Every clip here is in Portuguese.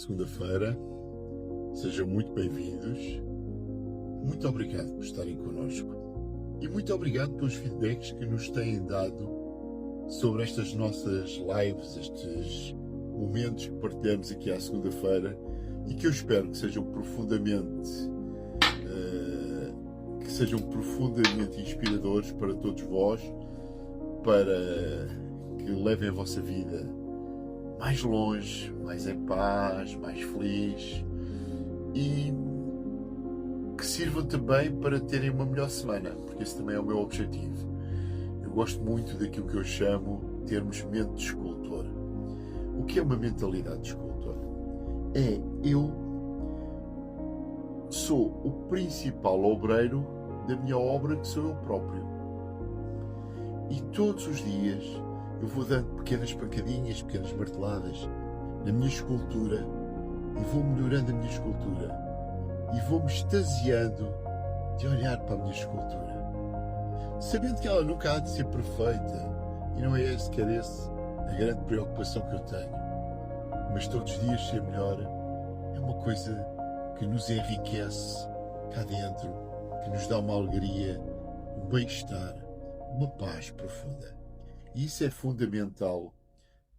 segunda-feira. Sejam muito bem-vindos. Muito obrigado por estarem connosco. E muito obrigado pelos feedbacks que nos têm dado sobre estas nossas lives, estes momentos que partilhamos aqui à segunda-feira e que eu espero que sejam profundamente inspiradores para todos vós, para que levem a vossa vida mais longe, mais em paz, mais feliz e que sirvam também para terem uma melhor semana, porque esse também é o meu objetivo. Eu gosto muito daquilo que eu chamo termos mente de escultor. O que é uma mentalidade de escultor? Eu sou o principal obreiro da minha obra, que sou eu próprio. E todos os dias eu vou dando pequenas pancadinhas, pequenas marteladas na minha escultura e vou melhorando a minha escultura e vou-me extasiando de olhar para a minha escultura, sabendo que ela nunca há de ser perfeita, e não é sequer essa a grande preocupação que eu tenho, mas todos os dias ser melhor é uma coisa que nos enriquece cá dentro, que nos dá uma alegria, um bem-estar, uma paz profunda. E isso é fundamental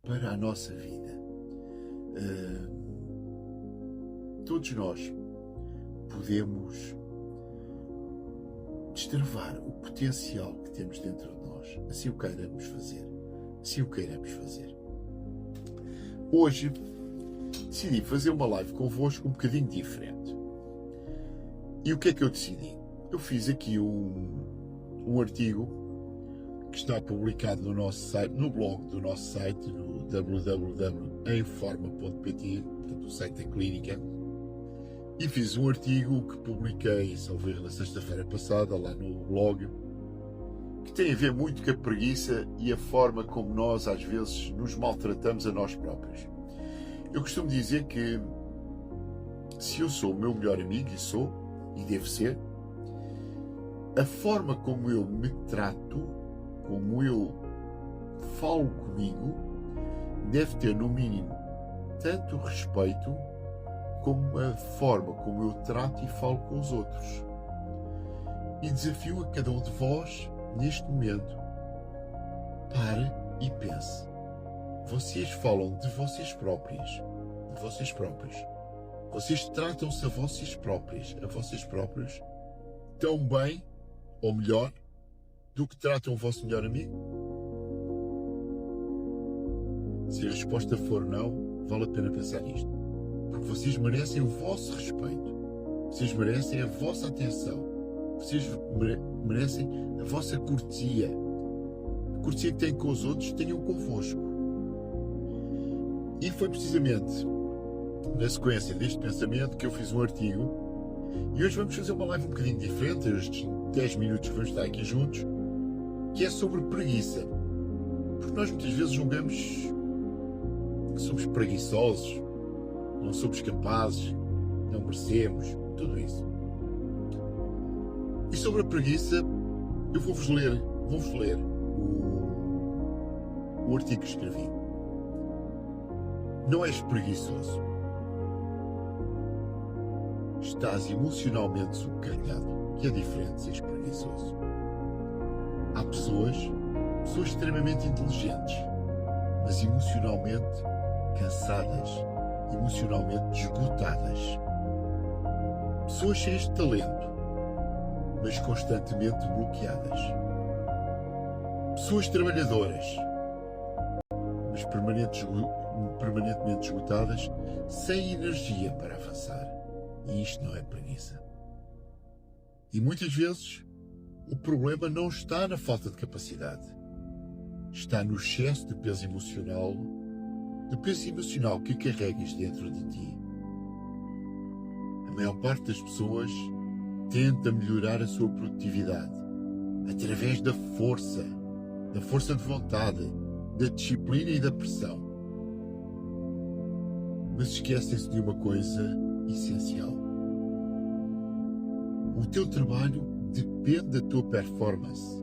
para a nossa vida. Todos nós podemos destravar o potencial que temos dentro de nós, assim o queiramos fazer. Hoje decidi fazer uma live convosco um bocadinho diferente. E o que é que eu decidi? Eu fiz aqui um artigo que está publicado no nosso site, no blog do nosso site, no www.informa.pt, portanto o site da clínica, e fiz um artigo que publiquei, salvo erro, na sexta-feira passada, lá no blog, que tem a ver muito com a preguiça e a forma como nós às vezes nos maltratamos a nós próprios. Eu costumo dizer que se eu sou o meu melhor amigo, e sou, e devo ser, a forma como eu me trato, como eu falo comigo, deve ter no mínimo tanto respeito como a forma como eu trato e falo com os outros. E desafio a cada um de vós, neste momento, pare e pense. Vocês falam de vocês próprios. Vocês tratam-se a vocês próprios tão bem, ou melhor, do que tratam o vosso melhor amigo? Se a resposta for não, vale a pena pensar nisto. Porque vocês merecem o vosso respeito. Vocês merecem a vossa atenção. Vocês merecem a vossa cortesia. A cortesia que têm com os outros, tenham convosco. E foi precisamente na sequência deste pensamento que eu fiz um artigo. E hoje vamos fazer uma live um bocadinho diferente, estes 10 minutos que vamos estar aqui juntos, que é sobre preguiça. Porque nós muitas vezes julgamos que somos preguiçosos, não somos capazes, não merecemos, tudo isso. E sobre a preguiça, eu vou-vos ler o artigo que escrevi. Não és preguiçoso. Estás emocionalmente subcarregado, que é diferente de seres preguiçoso. Há pessoas extremamente inteligentes, mas emocionalmente cansadas, emocionalmente esgotadas. Pessoas cheias de talento, mas constantemente bloqueadas. Pessoas trabalhadoras, mas permanentemente esgotadas, sem energia para avançar. E isto não é preguiça. E muitas vezes o problema não está na falta de capacidade. Está no excesso de peso emocional que carregas dentro de ti. A maior parte das pessoas tenta melhorar a sua produtividade através da força de vontade, da disciplina e da pressão. Mas esquecem-se de uma coisa essencial. O teu trabalho depende da tua performance.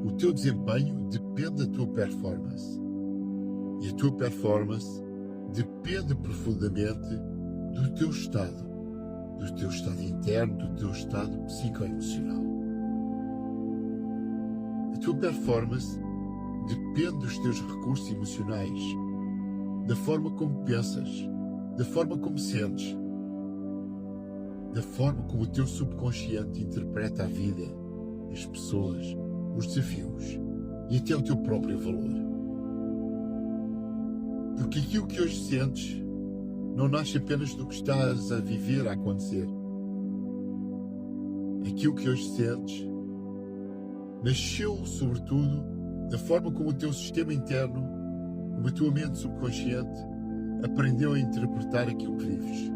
O teu desempenho depende da tua performance. E a tua performance depende profundamente do teu estado interno, do teu estado psicoemocional. A tua performance depende dos teus recursos emocionais, da forma como pensas, da forma como sentes, da forma como o teu subconsciente interpreta a vida, as pessoas, os desafios e até o teu próprio valor. Porque aquilo que hoje sentes não nasce apenas do que estás a viver, a acontecer. Aquilo que hoje sentes nasceu, sobretudo, da forma como o teu sistema interno, como a tua mente subconsciente, aprendeu a interpretar aquilo que vives.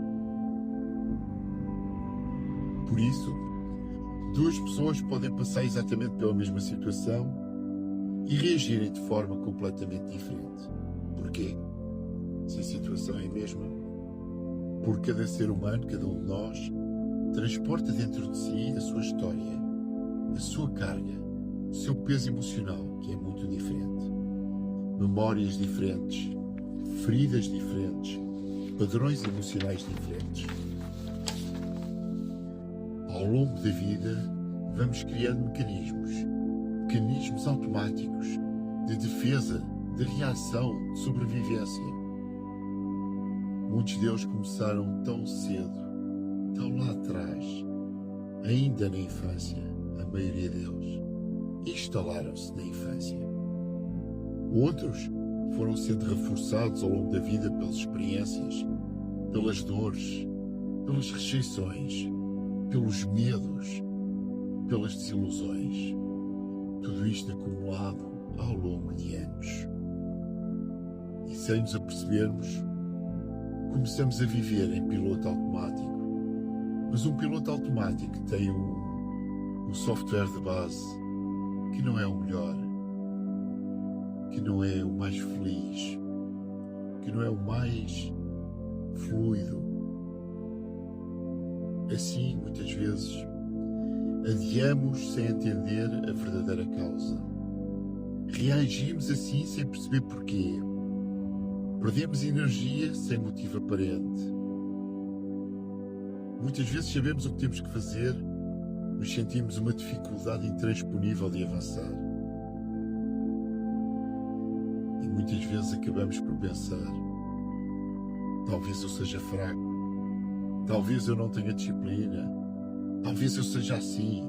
Por isso, duas pessoas podem passar exatamente pela mesma situação e reagirem de forma completamente diferente. Porquê? Se a situação é a mesma, porque cada ser humano, cada um de nós, transporta dentro de si a sua história, a sua carga, o seu peso emocional, que é muito diferente. Memórias diferentes, feridas diferentes, padrões emocionais diferentes. Ao longo da vida, vamos criando mecanismos automáticos de defesa, de reação, de sobrevivência. Muitos deles começaram tão cedo, tão lá atrás, ainda na infância, a maioria deles, instalaram-se na infância. Outros foram sendo reforçados ao longo da vida pelas experiências, pelas dores, pelas rejeições, pelos medos, pelas desilusões. Tudo isto acumulado ao longo de anos. E sem nos apercebermos, começamos a viver em piloto automático. Mas um piloto automático tem um software de base que não é o melhor, que não é o mais feliz, que não é o mais fluido. Assim, muitas vezes, adiamos sem entender a verdadeira causa. Reagimos assim sem perceber porquê. Perdemos energia sem motivo aparente. Muitas vezes sabemos o que temos que fazer, mas sentimos uma dificuldade intransponível de avançar. E muitas vezes acabamos por pensar: talvez eu seja fraco, talvez eu não tenha disciplina, talvez eu seja assim,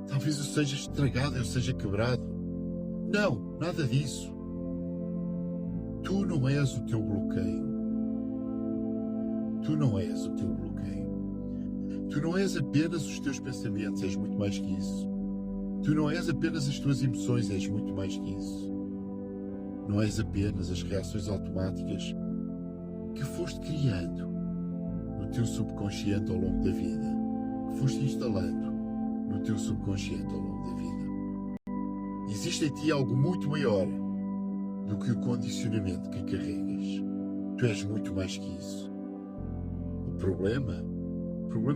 talvez eu seja estragado, eu seja quebrado. Não, nada disso. Tu não és o teu bloqueio. Tu não és o teu bloqueio. Tu não és apenas os teus pensamentos, és muito mais que isso. Tu não és apenas as tuas emoções, és muito mais que isso. Não és apenas as reações automáticas que foste criando no teu subconsciente ao longo da vida, que foste instalando no teu subconsciente ao longo da vida. Existe em ti algo muito maior do que o condicionamento que carregas. Tu és muito mais que isso. O problema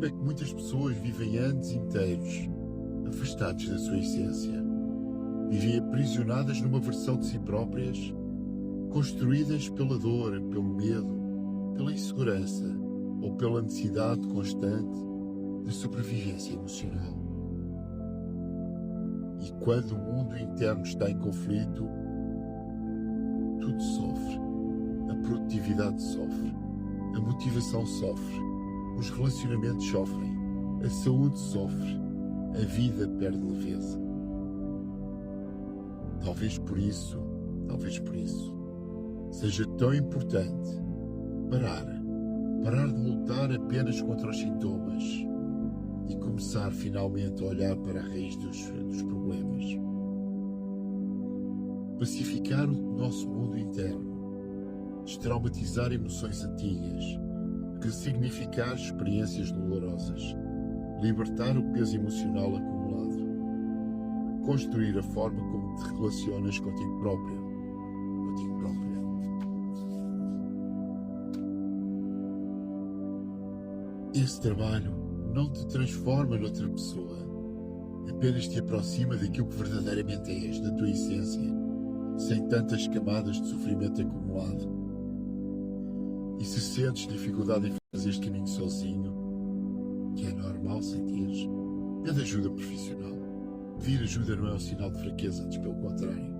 é que muitas pessoas vivem anos inteiros afastados da sua essência. Vivem aprisionadas numa versão de si próprias, construídas pela dor, pelo medo, pela insegurança ou pela necessidade constante de sobrevivência emocional. E quando o mundo interno está em conflito, tudo sofre. A produtividade sofre, a motivação sofre, os relacionamentos sofrem, a saúde sofre, a vida perde leveza. Talvez por isso, seja tão importante parar de lutar apenas contra os sintomas e começar finalmente a olhar para a raiz dos problemas. Pacificar o nosso mundo interno, destraumatizar emoções antigas, ressignificar experiências dolorosas, libertar o peso emocional acumulado, construir a forma como te relacionas contigo próprio, contigo própria. Esse trabalho não te transforma noutra pessoa, apenas te aproxima daquilo que verdadeiramente és, da tua essência, sem tantas camadas de sofrimento acumulado. E se sentes dificuldade em fazer este caminho sozinho, que é normal sentires, pede ajuda profissional. Pedir ajuda não é um sinal de fraqueza, antes pelo contrário.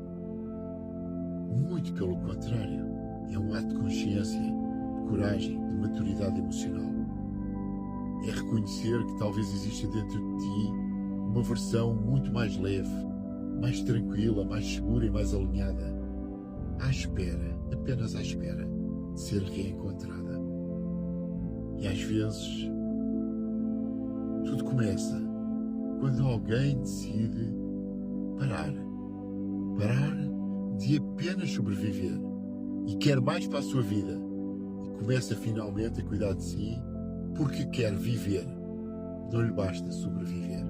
Muito pelo contrário. É um ato de consciência, de coragem, de maturidade emocional. É reconhecer que talvez exista dentro de ti uma versão muito mais leve, mais tranquila, mais segura e mais alinhada, à espera, apenas à espera, de ser reencontrada. E às vezes, tudo começa quando alguém decide parar. Parar de apenas sobreviver e quer mais para a sua vida e começa finalmente a cuidar de si porque quer viver. Não lhe basta sobreviver.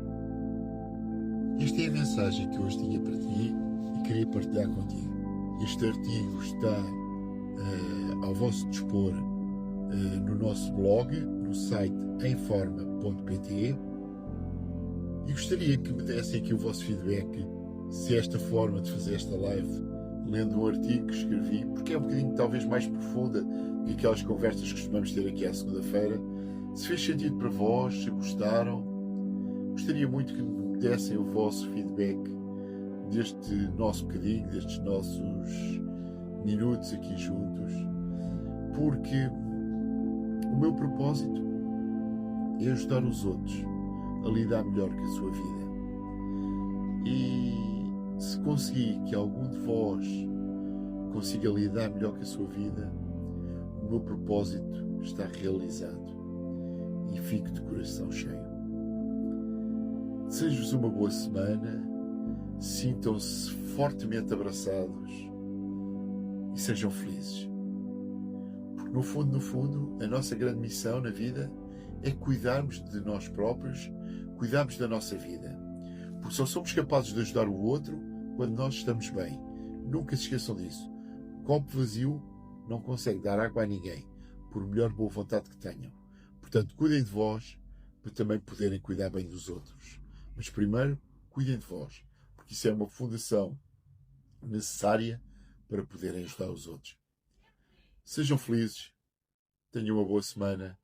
Esta é a mensagem que hoje tinha para ti e queria partilhar contigo. Este artigo está ao vosso dispor no nosso blog, no site emforma.pt, e gostaria que me dessem aqui o vosso feedback se esta forma de fazer esta live, lendo um artigo que escrevi, porque é um bocadinho talvez mais profunda do que aquelas conversas que costumamos ter aqui à segunda-feira, se fez sentido para vós, se gostaram. Gostaria muito que me dessem o vosso feedback deste nosso bocadinho, destes nossos minutos aqui juntos, porque o meu propósito é ajudar os outros a lidar melhor com a sua vida. E se conseguir que algum de vós consiga lidar melhor com a sua vida, o meu propósito está realizado e fico de coração cheio. Desejo-vos uma boa semana, sintam-se fortemente abraçados e sejam felizes. Porque no fundo, a nossa grande missão na vida é cuidarmos de nós próprios, cuidarmos da nossa vida. Porque só somos capazes de ajudar o outro quando nós estamos bem. Nunca se esqueçam disso. Copo vazio não consegue dar água a ninguém, por melhor boa vontade que tenham. Portanto, cuidem de vós, para também poderem cuidar bem dos outros. Mas primeiro, cuidem de vós, porque isso é uma fundação necessária para poderem ajudar os outros. Sejam felizes, tenham uma boa semana